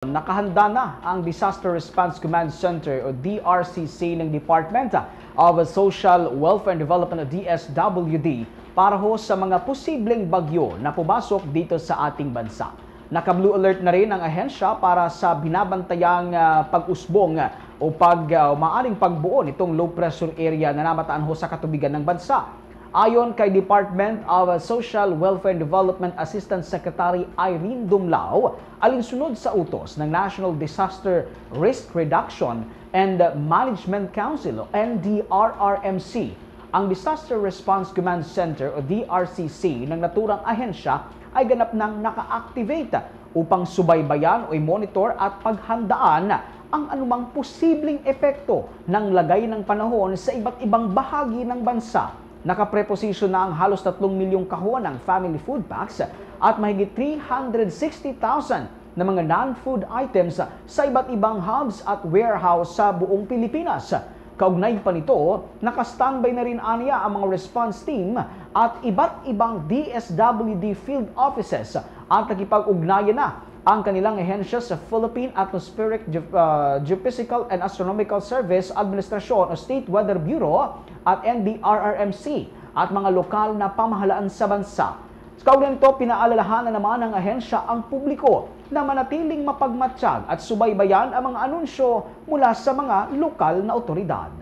Nakahanda na ang Disaster Response Command Center o DRCC ng Department of Social Welfare and Development o DSWD para ho sa mga posibleng bagyo na pumasok dito sa ating bansa. Naka-blue alert na rin ang ahensya para sa binabantayang pag-usbong o maaring pagbuo nitong low pressure area na namataan ho sa katubigan ng bansa. Ayon kay Department of Social Welfare and Development Assistant Secretary Irene Dumlao, alinsunod sa utos ng National Disaster Risk Reduction and Management Council o NDRRMC, ang Disaster Response Command Center o DRCC ng naturang ahensya ay ganap nang naka-activate upang subaybayan o i-monitor at paghandaan ang anumang posibleng epekto ng lagay ng panahon sa iba't ibang bahagi ng bansa. Nakapreposisyon na ang halos 3 milyong kahon ng family food packs at mahigit 360,000 na mga non-food items sa iba't ibang hubs at warehouse sa buong Pilipinas. Kaugnay pa nito, naka-standby na rin aniya ang mga response team at iba't ibang DSWD field offices at nakipag-ugnayan na ang kanilang ehensya sa Philippine Atmospheric, Geophysical and Astronomical Service Administrasyon o State Weather Bureau at NDRRMC at mga lokal na pamahalaan sa bansa. Sa kaugnay nito, pinaalalahanan naman ng ahensya ang publiko na manatiling mapagmatsyag at subaybayan ang mga anunsyo mula sa mga lokal na otoridad.